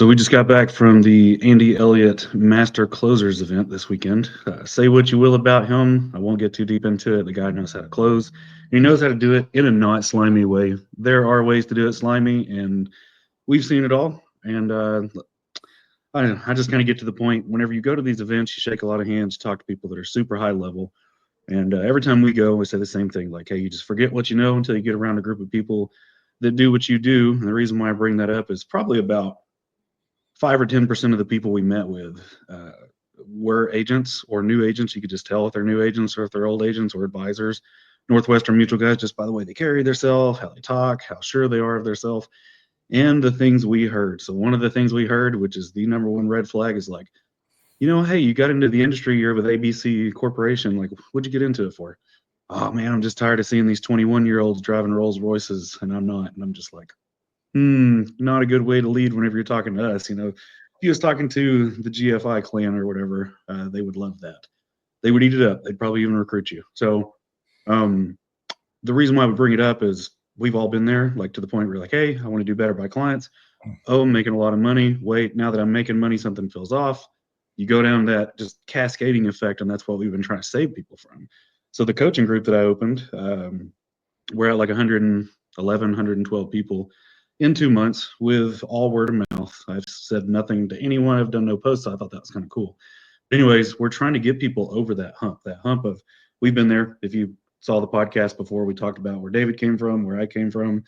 So we just got back from the Andy Elliott Master Closers event this weekend. Say what you will about him, I won't get too deep into it. The guy knows how to close. He knows how to do it in a not slimy way. There are ways to do it slimy, and we've seen it all. And I don't know, I just kind of get to the point. Whenever you go to these events, you shake a lot of hands, talk to people that are super high level. And every time we go, we say the same thing, like, hey, you just forget what you know until you get around a group of people that do what you do. And the reason why I bring that up is probably about 5 or 10% of the people we met with were agents or new agents. You could just tell if they're new agents or if they're old agents or advisors. Northwestern Mutual guys, just by the way they carry themselves, how they talk, how sure they are of themselves, and the things we heard. So one of the things we heard, which is the number one red flag, is like, hey, you got into the industry, you're with ABC Corporation. Like, what'd you get into it for? Oh man, I'm just tired of seeing these 21-year-olds driving Rolls Royces, and I'm not. And I'm just like, not a good way to lead whenever you're talking to us. If he was talking to the GFI clan or whatever, they would love that. They would eat it up. They'd probably even recruit you. So um, the reason why we bring it up is we've all been there, like to the point where you're like, hey, I want to do better by clients. Oh, I'm making a lot of money. Wait, now that I'm making money, something feels off. You go down that just cascading effect, and that's what we've been trying to save people from. So the coaching group that I opened, we're at like 111, 112 people in 2 months with all word of mouth. I've said nothing to anyone. I've done no posts. I thought that was kind of cool. But anyways, we're trying to get people over that hump of we've been there. If you saw the podcast before, we talked about where David came from, where I came from,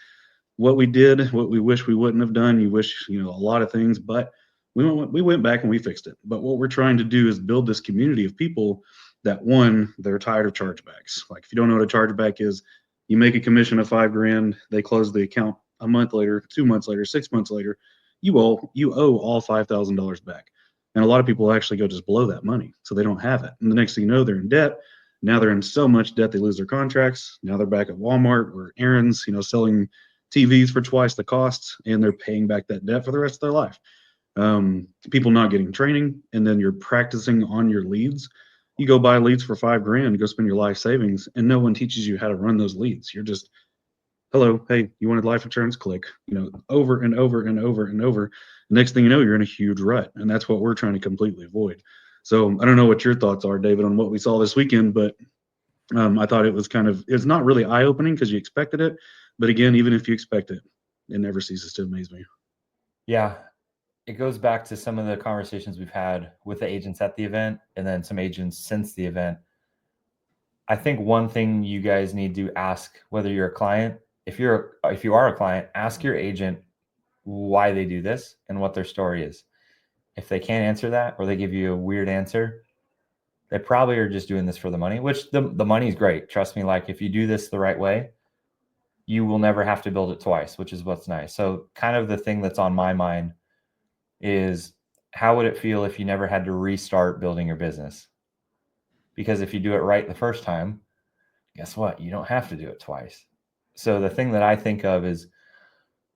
what we did, what we wish we wouldn't have done. You wish, a lot of things, but we went back and we fixed it. But what we're trying to do is build this community of people that, one, they're tired of chargebacks. Like, if you don't know what a chargeback is, you make a commission of $5,000, they close the account a month later, 2 months later, 6 months later, you owe all $5,000 back. And a lot of people actually go just blow that money, so they don't have it. And the next thing you know, they're in debt. Now they're in so much debt they lose their contracts. Now they're back at Walmart or Aaron's, selling TVs for twice the cost, and they're paying back that debt for the rest of their life. People not getting training, and then you're practicing on your leads. You go buy leads for $5,000, go spend your life savings, and no one teaches you how to run those leads. You're just, hello, hey, you wanted life insurance? Click, over and over and over and over. Next thing you know, you're in a huge rut, and that's what we're trying to completely avoid. So I don't know what your thoughts are, David, on what we saw this weekend, but I thought it's not really eye-opening because you expected it. But again, even if you expect it, it never ceases to amaze me. Yeah. It goes back to some of the conversations we've had with the agents at the event and then some agents since the event. I think one thing you guys need to ask, whether you're a client, if you are a client, ask your agent why they do this and what their story is. If they can't answer that, or they give you a weird answer, they probably are just doing this for the money, which the money is great. Trust me, like, if you do this the right way, you will never have to build it twice, which is what's nice. So kind of the thing that's on my mind is, how would it feel if you never had to restart building your business? Because if you do it right the first time, guess what? You don't have to do it twice. So the thing that I think of is,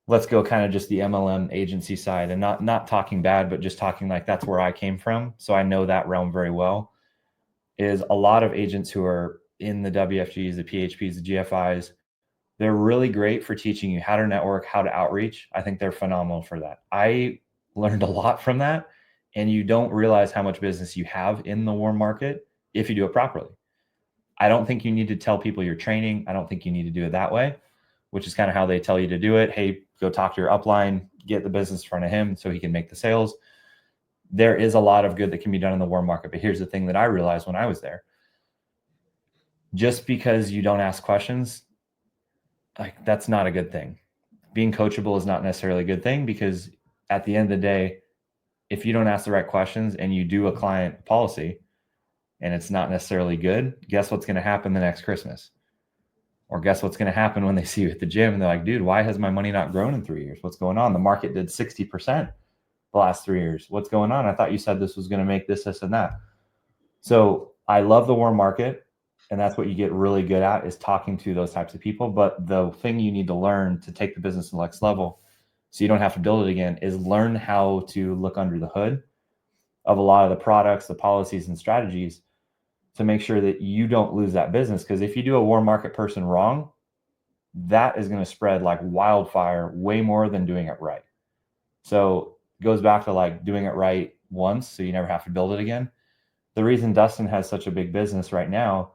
let's go kind of just the MLM agency side, and not talking bad, but just talking like that's where I came from. So I know that realm very well. Is a lot of agents who are in the WFGs, the PHPs, the GFIs, they're really great for teaching you how to network, how to outreach. I think they're phenomenal for that. I learned a lot from that, and you don't realize how much business you have in the warm market if you do it properly. I don't think you need to tell people you're training. I don't think you need to do it that way, which is kind of how they tell you to do it. Hey, go talk to your upline, get the business in front of him so he can make the sales. There is a lot of good that can be done in the warm market. But here's the thing that I realized when I was there. Just because you don't ask questions, like, that's not a good thing. Being coachable is not necessarily a good thing, because at the end of the day, if you don't ask the right questions and you do a client policy and it's not necessarily good, guess what's going to happen the next Christmas? Or guess what's going to happen when they see you at the gym and they're like, dude, why has my money not grown in 3 years? What's going on? The market did 60% the last 3 years. What's going on? I thought you said this was going to make this, and that. So I love the warm market. And that's what you get really good at, is talking to those types of people. But the thing you need to learn to take the business to the next level, so you don't have to build it again, is learn how to look under the hood of a lot of the products, the policies, and strategies to make sure that you don't lose that business. Because if you do a warm market person wrong, that is going to spread like wildfire, way more than doing it right. So goes back to like doing it right once so you never have to build it again. The reason Dustin has such a big business right now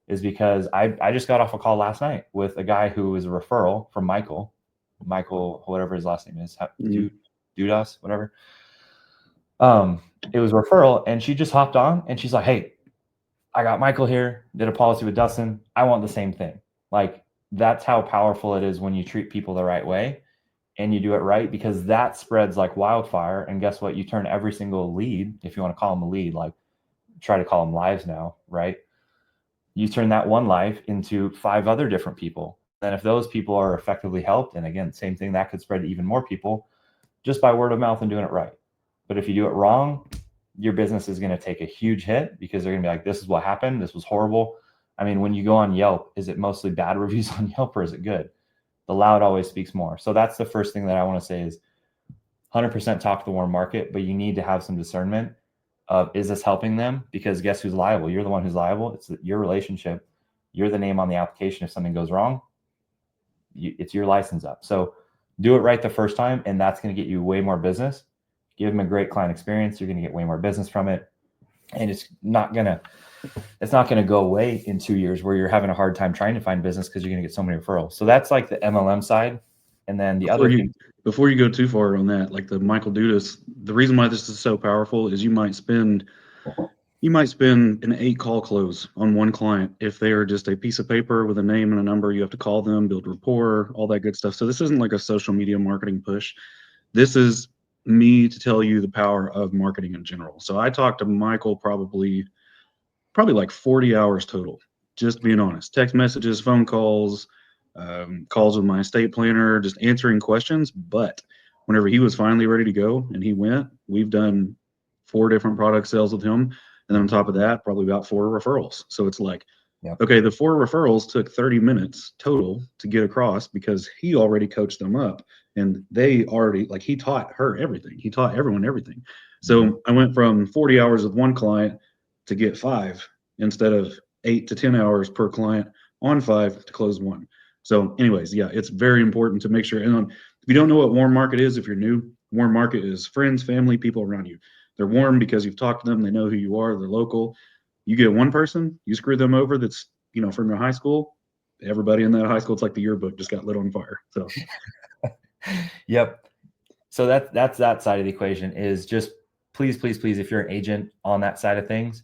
is because I just got off a call last night with a guy who was a referral from Michael, whatever his last name is, Dudas, whatever. It was referral, and she just hopped on and she's like, "Hey, I got Michael here, did a policy with Dustin. I want the same thing." Like, that's how powerful it is when you treat people the right way and you do it right, because that spreads like wildfire. And guess what? You turn every single lead, if you want to call them a lead, like try to call them lives now, right? You turn that one life into 5 other different people. And if those people are effectively helped, and again, same thing, that could spread to even more people just by word of mouth and doing it right. But if you do it wrong, your business is going to take a huge hit, because they're going to be like, this is what happened. This was horrible. I mean, when you go on Yelp, is it mostly bad reviews on Yelp, or is it good? The loud always speaks more. So that's the first thing that I want to say is 100% talk to the warm market, but you need to have some discernment of, is this helping them? Because guess who's liable? You're the one who's liable. It's your relationship. You're the name on the application. If something goes wrong, it's your license up. So do it right the first time, and that's going to get you way more business. Give them a great client experience. You're going to get way more business from it. And it's not going to go away in 2 years where you're having a hard time trying to find business because you're going to get so many referrals. So that's like the MLM side. And then the other thing, before you go too far on that, like the Michael Dudas, the reason why this is so powerful is you might spend an 8 call close on one client if they are just a piece of paper with a name and a number. You have to call them, build rapport, all that good stuff. So this isn't like a social media marketing push. This is me to tell you the power of marketing in general. So I talked to Michael probably like 40 hours total, just being honest. Text messages, phone calls, calls with my estate planner, just answering questions. But whenever he was finally ready to go and he went, we've done 4 different product sales with him. And then on top of that, probably about 4 referrals. So it's like, okay, the 4 referrals took 30 minutes total to get across because he already coached them up, and they already, like, he taught her everything. He taught everyone everything. So I went from 40 hours with one client to get 5 instead of 8 to 10 hours per client on 5 to close 1. So anyways, yeah, it's very important to make sure. And if you don't know what warm market is, if you're new, warm market is friends, family, people around you. They're warm because you've talked to them. They know who you are. They're local. You get one person, you screw them over that's, from your high school. Everybody in that high school, it's like the yearbook just got lit on fire. So, yep. So that's that side of the equation is just please, if you're an agent on that side of things,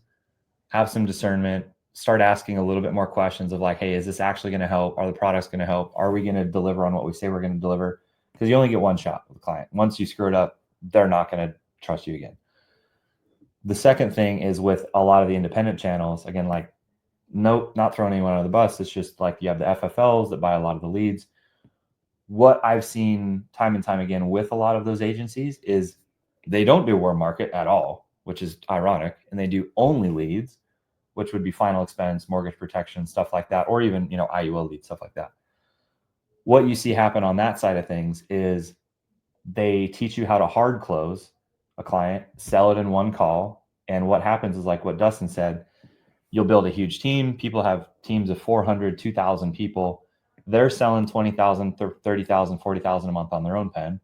have some discernment. Start asking a little bit more questions of like, hey, is this actually going to help? Are the products going to help? Are we going to deliver on what we say we're going to deliver? Because you only get one shot with a client. Once you screw it up, they're not going to trust you again. The second thing is with a lot of the independent channels, again, like, nope, not throwing anyone under the bus. It's just like you have the FFLs that buy a lot of the leads. What I've seen time and time again with a lot of those agencies is they don't do warm market at all, which is ironic. And they do only leads, which would be final expense, mortgage protection, stuff like that, or even, IUL leads, stuff like that. What you see happen on that side of things is they teach you how to hard close a client, sell it in one call. And what happens is like what Dustin said, you'll build a huge team. People have teams of 400, 2,000 people. They're selling 20,000, 30,000, 40,000 a month on their own pen.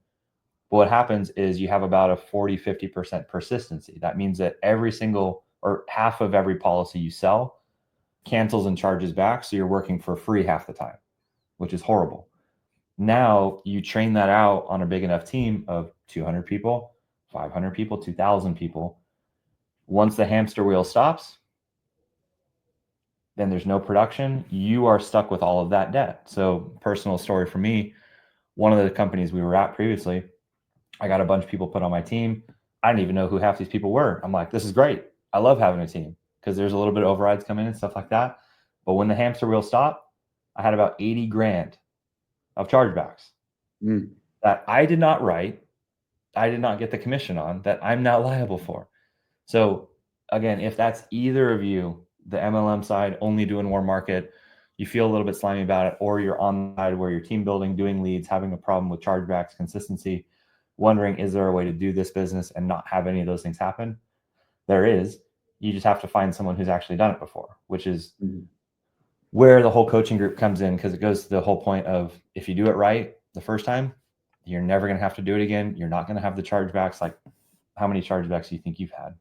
But what happens is you have about a 40, 50% persistency. That means that every single or half of every policy you sell cancels and charges back. So you're working for free half the time, which is horrible. Now you train that out on a big enough team of 200 people, 500 people, 2,000 people. Once the hamster wheel stops, then there's no production. You are stuck with all of that debt. So personal story for me, one of the companies we were at previously, I got a bunch of people put on my team. I didn't even know who half these people were. I'm like, this is great. I love having a team because there's a little bit of overrides coming in and stuff like that. But when the hamster wheel stopped, I had about 80 grand of chargebacks that I did not write. I did not get the commission on, that I'm not liable for. So again, if that's either of you, the MLM side, only doing warm market, you feel a little bit slimy about it, or you're on the side where you're team building, doing leads, having a problem with chargebacks, consistency, wondering, is there a way to do this business and not have any of those things happen? There is. You just have to find someone who's actually done it before, which is where the whole coaching group comes in, because it goes to the whole point of, if you do it right the first time, You're never going to have to do it again. You're not going to have the chargebacks. Like, how many chargebacks do you think you've had?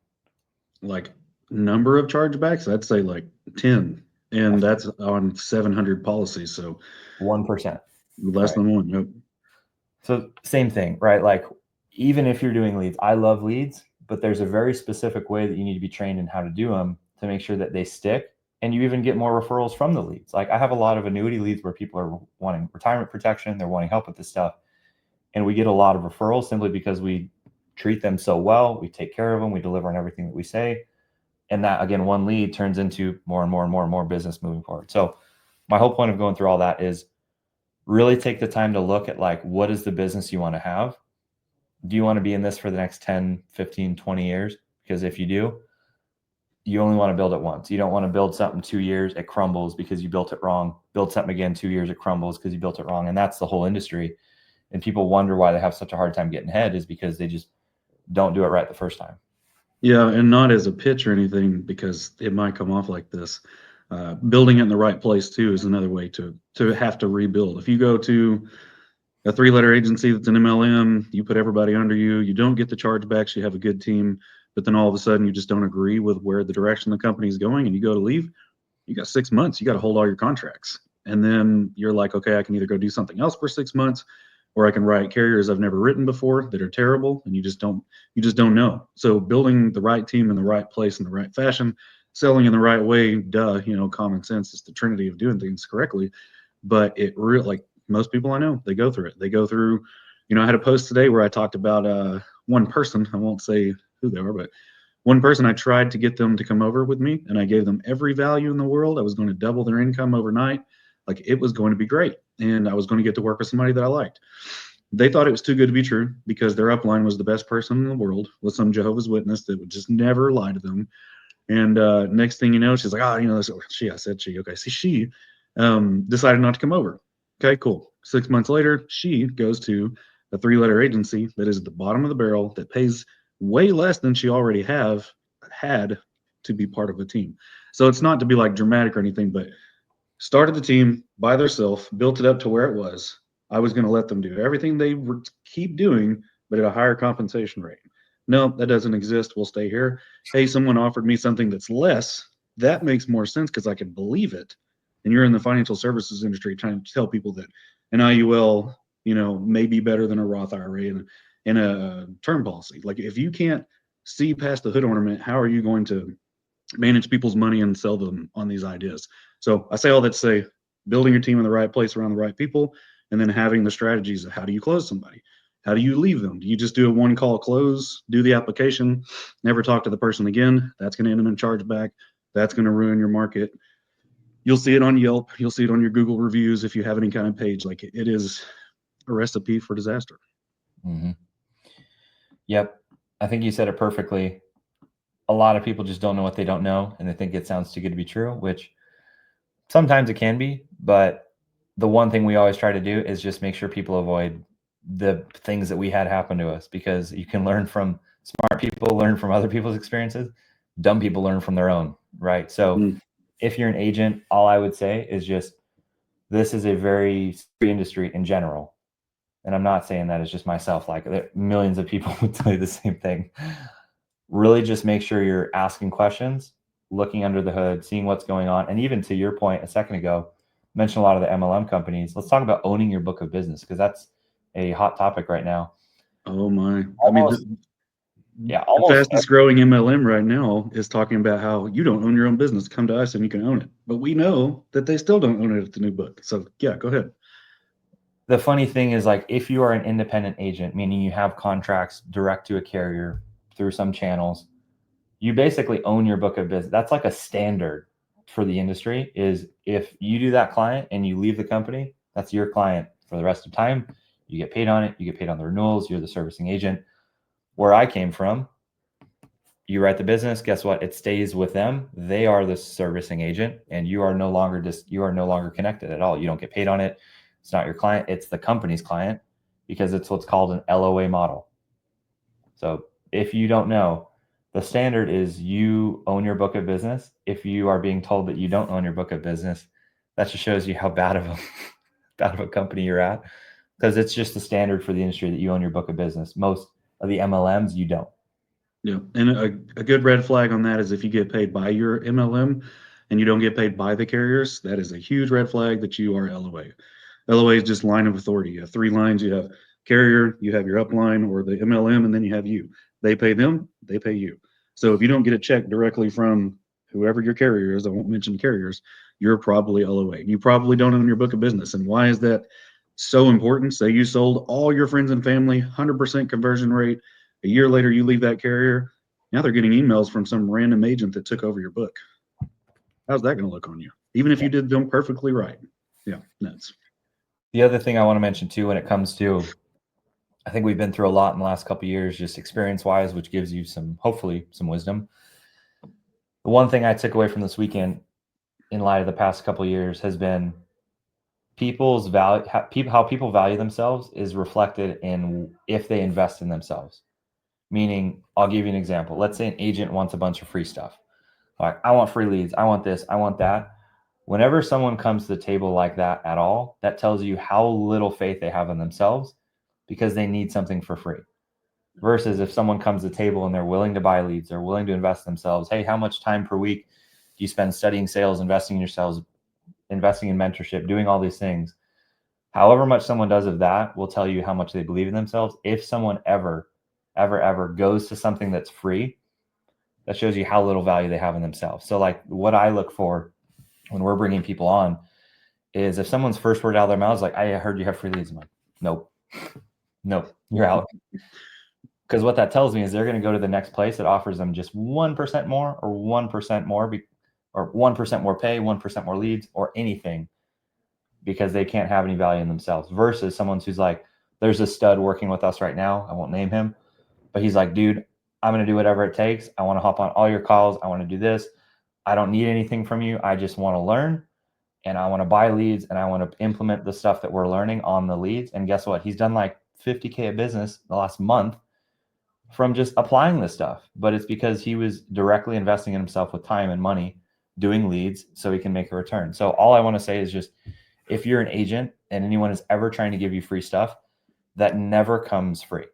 Like number of chargebacks, I'd say like 10, and that's on 700 policies, so 1%. less Right. than one. Yep. So same thing, right? Like, even if you're doing leads, I love leads, but there's a very specific way that you need to be trained in how to do them to make sure that they stick. And you even get more referrals from the leads. Like, I have a lot of annuity leads where people are wanting retirement protection, they're wanting help with this stuff. And we get a lot of referrals simply because we treat them so well. We take care of them. We deliver on everything that we say. And that, again, one lead turns into more and more and more and more business moving forward. So my whole point of going through all that is really take the time to look at, like, what is the business you want to have? Do you want to be in this for the next 10, 15, 20 years? Because if you do, you only want to build it once. You don't want to build something 2 years, it crumbles because you built it wrong. Build something again 2 years, it crumbles because you built it wrong. And that's the whole industry. And people wonder why they have such a hard time getting ahead, is because they just don't do it right the first time. Yeah, and not as a pitch or anything, because it might come off like this. Building it in the right place too is another way to have to rebuild. If you go to a 3-letter agency that's an MLM, you put everybody under you, you don't get the chargebacks, you have a good team, but then all of a sudden you just don't agree with where the direction the company is going, and you go to leave, you got 6 months, you got to hold all your contracts. And then you're like, okay, I can either go do something else for 6 months, or I can write carriers I've never written before that are terrible, and you just don't know. So building the right team in the right place in the right fashion, selling in the right way, common sense is the trinity of doing things correctly. But it really, like most people I know, they go through it. They go through, I had a post today where I talked about one person. I won't say who they are, but one person, I tried to get them to come over with me, and I gave them every value in the world. I was going to double their income overnight. Like, it was going to be great. And I was going to get to work with somebody that I liked. They thought it was too good to be true, because their upline was the best person in the world, with some Jehovah's Witness that would just never lie to them. And next thing you know, she's like, I said she. Okay, see, she decided not to come over. Okay, cool. 6 months later, she goes to a 3-letter agency that is at the bottom of the barrel, that pays way less than she already had to be part of a team. So it's not to be like dramatic or anything, but started the team by themselves, built it up to where it was. I was going to let them do everything they would keep doing, but at a higher compensation rate. No, that doesn't exist. We'll stay here. Hey, someone offered me something that's less. That makes more sense because I can believe it. And you're in the financial services industry trying to tell people that an IUL, may be better than a Roth IRA and a term policy. Like, if you can't see past the hood ornament, how are you going to manage people's money and sell them on these ideas? So I say all that to say, building your team in the right place around the right people, and then having the strategies of how do you close somebody? How do you leave them? Do you just do a one call close, do the application, never talk to the person again? That's going to end them in chargeback. That's going to ruin your market. You'll see it on Yelp. You'll see it on your Google reviews if you have any kind of page. Like, it is a recipe for disaster. Mm-hmm. Yep. I think you said it perfectly. A lot of people just don't know what they don't know, and they think it sounds too good to be true, which sometimes it can be. But the one thing we always try to do is just make sure people avoid the things that we had happen to us, because you can learn from smart people, learn from other people's experiences. Dumb people learn from their own, right? So if you're an agent, all I would say is just, this is a very free industry in general. And I'm not saying that it's just myself. Like, millions of people would tell you the same thing. Really just make sure you're asking questions, looking under the hood, seeing what's going on. And even to your point a second ago, mentioned a lot of the MLM companies. Let's talk about owning your book of business, because that's a hot topic right now. Oh my. Almost the fastest growing MLM right now is talking about how you don't own your own business. Come to us and you can own it. But we know that they still don't own it at the new book. So yeah, go ahead. The funny thing is, like, if you are an independent agent, meaning you have contracts direct to a carrier through some channels, you basically own your book of business. That's like a standard for the industry, is if you do that client and you leave the company, that's your client for the rest of time. You get paid on it. You get paid on the renewals. You're the servicing agent. Where I came from, you write the business, guess what? It stays with them. They are the servicing agent, and you are no longer connected at all. You don't get paid on it. It's not your client. It's the company's client, because it's what's called an LOA model. So if you don't know, the standard is you own your book of business. If you are being told that you don't own your book of business, that just shows you how bad of a company you're at. because it's just the standard for the industry that you own your book of business. Most of the MLMs, you don't. Yeah, and a good red flag on that is if you get paid by your MLM and you don't get paid by the carriers, that is a huge red flag that you are LOA. LOA is just line of authority. You have three lines. You have carrier, you have your upline or the MLM, and then you have you. They pay them, they pay you. So if you don't get a check directly from whoever your carrier is, I won't mention carriers, you're probably LOA. You probably don't own your book of business. And why is that so important? Say you sold all your friends and family, 100% conversion rate. A year later, you leave that carrier. Now they're getting emails from some random agent that took over your book. How's that going to look on you? Even if you did them perfectly right. Yeah, nuts. The other thing I want to mention too, when it comes to, I think we've been through a lot in the last couple of years, just experience wise, which gives you hopefully some wisdom. The one thing I took away from this weekend in light of the past couple of years has been people's value, how people value themselves is reflected in if they invest in themselves. Meaning, I'll give you an example. Let's say an agent wants a bunch of free stuff. Like, I want free leads. I want this. I want that. Whenever someone comes to the table like that at all, that tells you how little faith they have in themselves because they need something for free. Versus if someone comes to the table and they're willing to buy leads, they're willing to invest in themselves. Hey, how much time per week do you spend studying sales, investing in yourselves, investing in mentorship, doing all these things? However much someone does of that will tell you how much they believe in themselves. If someone ever goes to something that's free, that shows you how little value they have in themselves. So like what I look for when we're bringing people on is if someone's first word out of their mouth is like, I heard you have free leads. I'm like, nope, you're out. Because what that tells me is they're going to go to the next place that offers them just 1% more or 1% more or 1% more pay, 1% more leads or anything because they can't have any value in themselves versus someone who's like, there's a stud working with us right now. I won't name him, but he's like, dude, I'm going to do whatever it takes. I want to hop on all your calls. I want to do this. I don't need anything from you. I just want to learn and I want to buy leads and I want to implement the stuff that we're learning on the leads. And guess what? He's done like 50K of business the last month from just applying this stuff, but it's because he was directly investing in himself with time and money doing leads so he can make a return. So all I want to say is just, if you're an agent and anyone is ever trying to give you free stuff, that never comes free.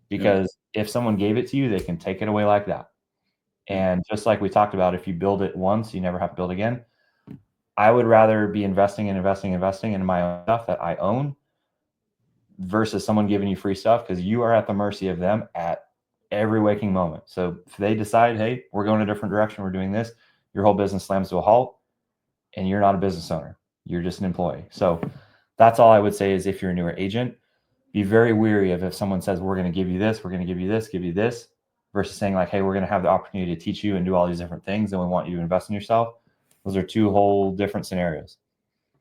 Because if someone gave it to you, they can take it away like that. And just like we talked about, if you build it once, you never have to build again. I would rather be investing in my own stuff that I own versus someone giving you free stuff, because you are at the mercy of them at every waking moment. So if they decide, hey, we're going a different direction, we're doing this, your whole business slams to a halt and you're not a business owner. You're just an employee. So that's all I would say is if you're a newer agent, be very weary of if someone says, we're going to give you this, we're going to give you this, versus saying like, hey, we're going to have the opportunity to teach you and do all these different things and we want you to invest in yourself. Those are two whole different scenarios.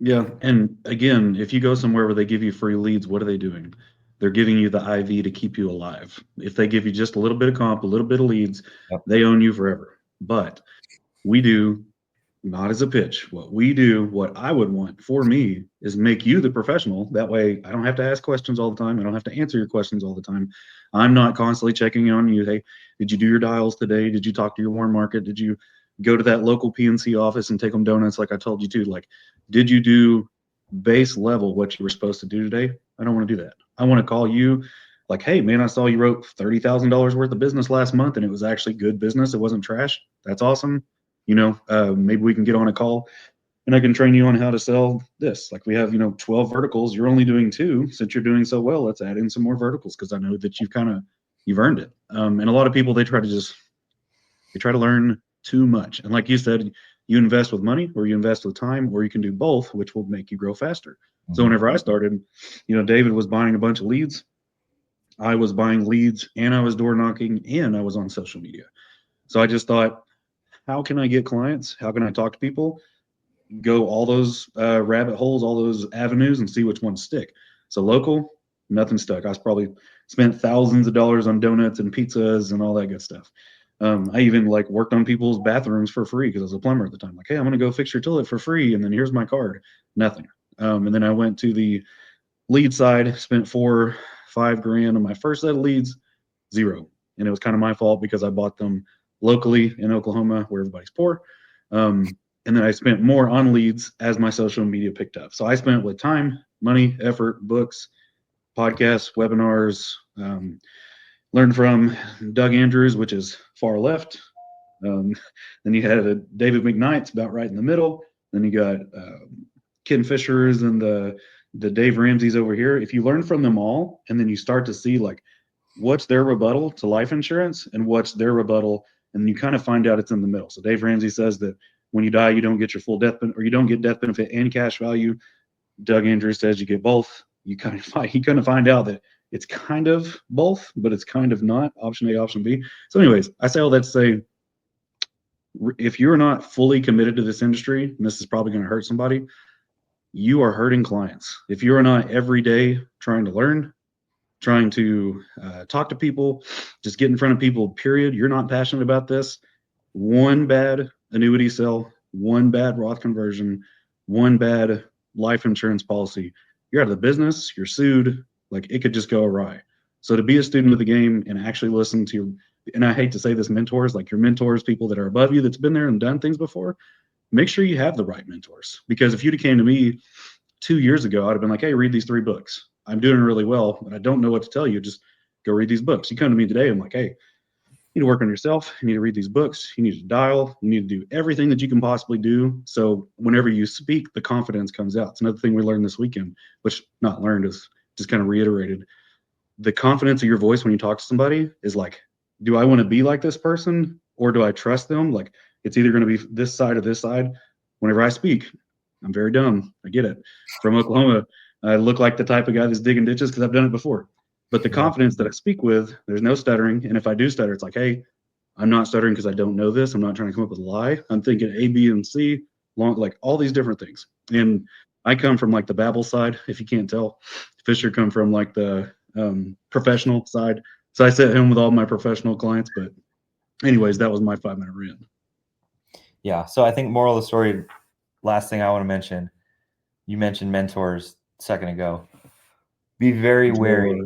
Yeah. And again, if you go somewhere where they give you free leads, what are they doing? They're giving you the IV to keep you alive. If they give you just a little bit of comp, a little bit of leads, they own you forever. But we do not as a pitch. What we do, what I would want for me is make you the professional. That way I don't have to ask questions all the time. I don't have to answer your questions all the time. I'm not constantly checking on you. Hey, did you do your dials today? Did you talk to your warm market? Did you go to that local PNC office and take them donuts like I told you to? Like, did you do base level what you were supposed to do today? I don't want to do that. I want to call you like, hey, man, I saw you wrote $30,000 worth of business last month and it was actually good business. It wasn't trash. That's awesome. Maybe we can get on a call and I can train you on how to sell this. Like we have, 12 verticals. You're only doing 2. Since you're doing so well, let's add in some more verticals because I know that you've earned it. And a lot of people, they try to learn too much. And like you said, you invest with money or you invest with time, or you can do both, which will make you grow faster. Mm-hmm. So whenever I started, David was buying a bunch of leads. I was buying leads and I was door knocking and I was on social media. So I just thought, how can I get clients? How can I talk to people? Go all those rabbit holes, all those avenues, and see which ones stick. So local, nothing stuck. I probably spent thousands of dollars on donuts and pizzas and all that good stuff. I even worked on people's bathrooms for free because I was a plumber at the time. Like, hey, I'm going to go fix your toilet for free, and then here's my card. Nothing. And then I went to the lead side, spent $4-5 on my first set of leads, 0. And it was kind of my fault because I bought them locally in Oklahoma where everybody's poor. And then I spent more on leads as my social media picked up. So I spent with time, money, effort, books, podcasts, webinars, learned from Doug Andrews, which is far left. Then you had David McKnight's about right in the middle. Then you got Ken Fisher's and the Dave Ramsey's over here. If you learn from them all, and then you start to see like what's their rebuttal to life insurance and what's their rebuttal, and you kind of find out it's in the middle. So Dave Ramsey says that when you die, you don't get your full death benefit, or you don't get death benefit and cash value. Doug Andrews says you get both. You kind of find out that it's kind of both, but it's kind of not. Option A, option B. So, anyways, I say all that to say, if you're not fully committed to this industry, and this is probably going to hurt somebody, you are hurting clients. If you're not every day trying to learn, trying to talk to people, just get in front of people, period, you're not passionate about this, one bad annuity sale, one bad Roth conversion, one bad life insurance policy, you're out of the business, you're sued, like it could just go awry. So to be a student of the game and actually listen to your, and I hate to say this, mentors, like your mentors, people that are above you that's been there and done things before, make sure you have the right mentors. Because if you'd have came to me 2 years ago, I'd have been like, hey, read these 3 books. I'm doing really well, but I don't know what to tell you. Just go read these books. You come to me today, I'm like, hey, you need to work on yourself. You need to read these books. You need to dial. You need to do everything that you can possibly do. So whenever you speak, the confidence comes out. It's another thing we learned this weekend, which not learned, is just kind of reiterated. The confidence of your voice when you talk to somebody is like, do I want to be like this person or do I trust them? Like it's either going to be this side or this side. Whenever I speak, I'm very dumb. I get it. From Oklahoma, I look like the type of guy that's digging ditches because I've done it before. But the confidence that I speak with, there's no stuttering. And if I do stutter, it's like, hey, I'm not stuttering because I don't know this. I'm not trying to come up with a lie. I'm thinking A, B, and C, like all these different things. And I come from like the Babel side, if you can't tell. Fisher come from like the professional side. So I sit home with all my professional clients. But anyways, that was my 5-minute rant. Yeah. So I think moral of the story, last thing I want to mention, you mentioned mentors a second ago. Be very wary.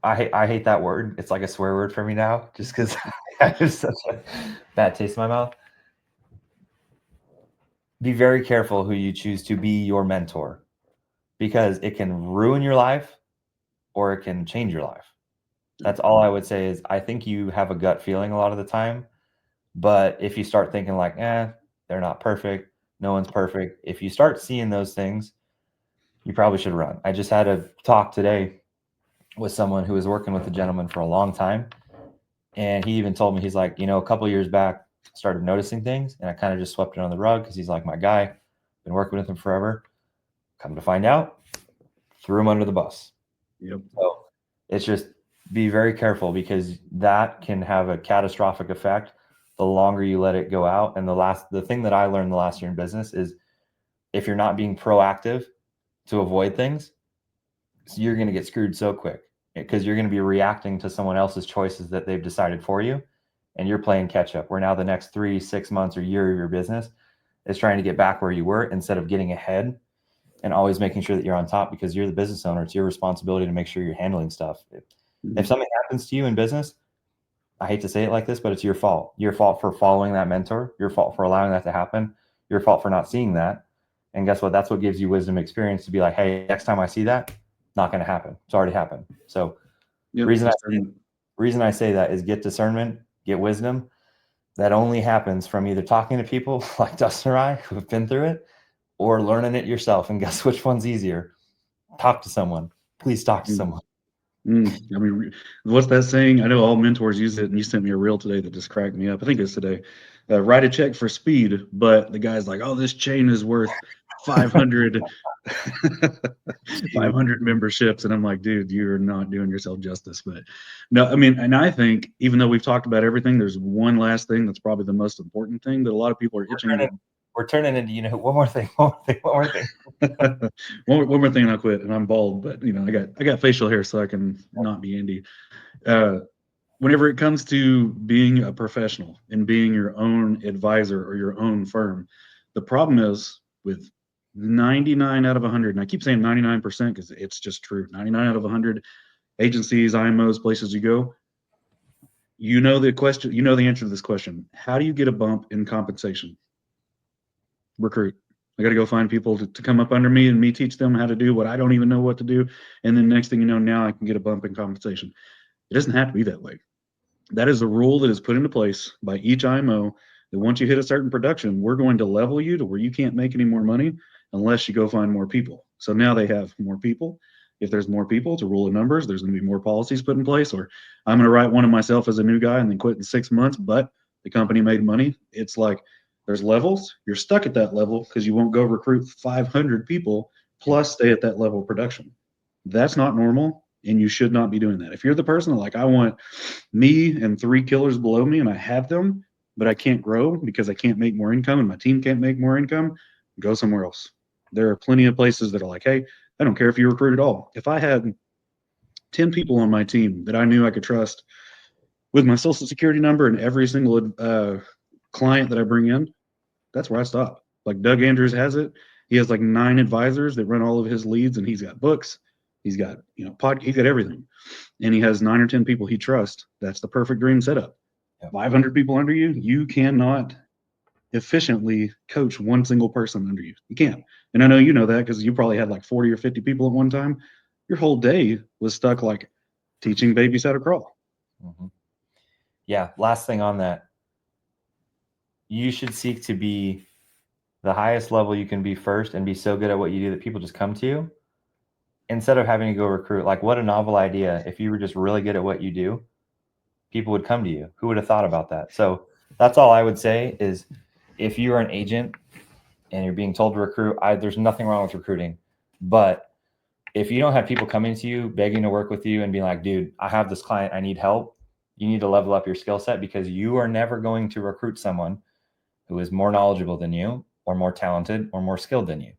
I hate that word. It's like a swear word for me now, just because I have such a bad taste in my mouth. Be very careful who you choose to be your mentor, because it can ruin your life or it can change your life. That's all I would say. Is I think you have a gut feeling a lot of the time, but if you start thinking like, they're not perfect, no one's perfect, if you start seeing those things, you probably should run. I just had a talk today with someone who was working with a gentleman for a long time. And he even told me, he's like, a couple of years back, started noticing things and I kind of just swept it on the rug because he's like my guy, been working with him forever. Come to find out, threw him under the bus. Yep. So it's just be very careful, because that can have a catastrophic effect the longer you let it go out. And the thing that I learned the last year in business is if you're not being proactive to avoid things, you're going to get screwed so quick, because you're going to be reacting to someone else's choices that they've decided for you, and you're playing catch up, where now the next 3, 6 months or year of your business is trying to get back where you were instead of getting ahead and always making sure that you're on top, because you're the business owner. It's your responsibility to make sure you're handling stuff. If something happens to you in business, I hate to say it like this, but it's your fault. Your fault for following that mentor, your fault for allowing that to happen, your fault for not seeing that. And guess what? That's what gives you wisdom, experience to be like, hey, next time I see that, not going to happen. It's already happened. So reason I say that is get discernment, get wisdom. That only happens from either talking to people like Dustin or I who have been through it, or learning it yourself. And guess which one's easier? Talk to someone. Please talk to someone. I mean, what's that saying? I know all mentors use it, and you sent me a reel today that just cracked me up. I think it's today. Write a check for speed, but the guy's like, "Oh, this chain is worth 500, 500 memberships," and I'm like, "Dude, you're not doing yourself justice." But no, I mean, and I think even though we've talked about everything, there's one last thing that's probably the most important thing that a lot of people are itching. We're turning into, one more thing. One more thing. one more thing, and I'll quit. And I'm bald, but I got facial hair, so I can not be Andy. Whenever it comes to being a professional and being your own advisor or your own firm, the problem is with 99 out of 100, and I keep saying 99% because it's just true. 99 out of 100 agencies, IMOs, places you go, the question, the answer to this question: how do you get a bump in compensation? recruit. I got to go find people to come up under me and me teach them how to do what I don't even know what to do. And then next thing you know, now I can get a bump in compensation. It doesn't have to be that way. That is a rule that is put into place by each IMO that once you hit a certain production, we're going to level you to where you can't make any more money unless you go find more people. So now they have more people. If there's more people, it's a rule of numbers. There's going to be more policies put in place, or I'm going to write one of myself as a new guy and then quit in 6 months, but the company made money. It's like there's levels. You're stuck at that level because you won't go recruit 500 people plus stay at that level of production. That's not normal, and you should not be doing that. If you're the person like, I want me and 3 killers below me and I have them, but I can't grow because I can't make more income and my team can't make more income, go somewhere else. There are plenty of places that are like, hey, I don't care if you recruit at all. If I had 10 people on my team that I knew I could trust with my social security number and every single client that I bring in, that's where I stop. Like Doug Andrews has it. He has like 9 advisors that run all of his leads, and he's got books. He's got, he's got everything. And he has 9 or 10 people he trusts. That's the perfect dream setup. 500 people under you, you cannot efficiently coach one single person under you. You can't. And I know you know that because you probably had like 40 or 50 people at one time. Your whole day was stuck like teaching babies how to crawl. Mm-hmm. Yeah. Last thing on that. You should seek to be the highest level you can be first and be so good at what you do that people just come to you instead of having to go recruit. Like, what a novel idea. If you were just really good at what you do, people would come to you. Who would have thought about that? So that's all I would say is if you're an agent and you're being told to recruit, there's nothing wrong with recruiting. But if you don't have people coming to you, begging to work with you and being like, dude, I have this client, I need help. You need to level up your skill set because you are never going to recruit someone who is more knowledgeable than you or more talented or more skilled than you.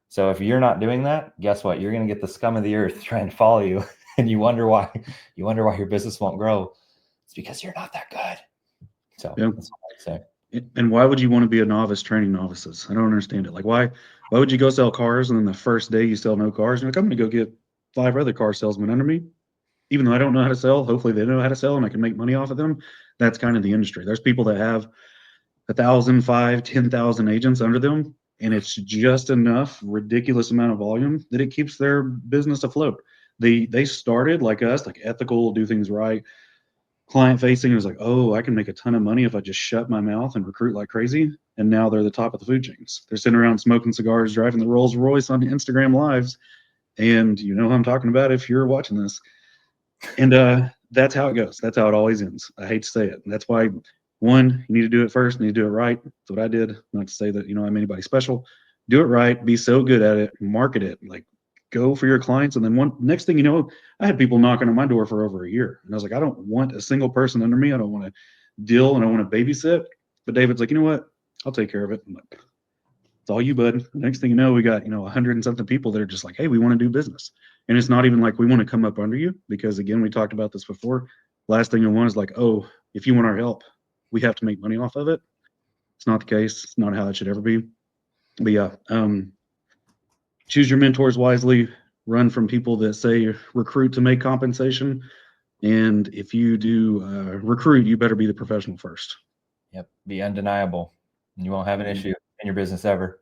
So if you're not doing that, guess what? You're going to get the scum of the earth trying to follow you, and you wonder why your business won't grow. It's because you're not that good. So that's all I'd say. And why would you want to be a novice training novices? I don't understand it. Like, why would you go sell cars and then the first day you sell no cars? You're like, I'm going to go get 5 other car salesmen under me, even though I don't know how to sell. Hopefully they know how to sell and I can make money off of them. That's kind of the industry. There's people that have 1,000, 5,000, 10,000 agents under them, and it's just enough ridiculous amount of volume that it keeps their business afloat. They started like us, like ethical, do things right, client facing. It was like, oh, I can make a ton of money if I just shut my mouth and recruit like crazy. And now they're the top of the food chains. They're sitting around smoking cigars, driving the Rolls Royce on Instagram lives, and you know who I'm talking about if you're watching this. And that's how it goes. That's how it always ends. I hate to say it. And that's why, one, you need to do it first. You need to do it right. That's what I did. Not to say that I'm anybody special. Do it right. Be so good at it. Market it. Like, go for your clients. And then next thing you know, I had people knocking on my door for over a year. And I was like, I don't want a single person under me. I don't want to deal and I want to babysit. But David's like, you know what? I'll take care of it. I'm like, it's all you, bud. Next thing you know, we got, 100 and something people that are just like, hey, we want to do business. And it's not even like we want to come up under you because, again, we talked about this before. Last thing you want is like, oh, if you want our help, we have to make money off of it. It's not the case. It's not how it should ever be. But yeah, choose your mentors wisely. Run from people that say recruit to make compensation. And if you do recruit, you better be the professional first. Yep. Be undeniable. You won't have an issue in your business ever.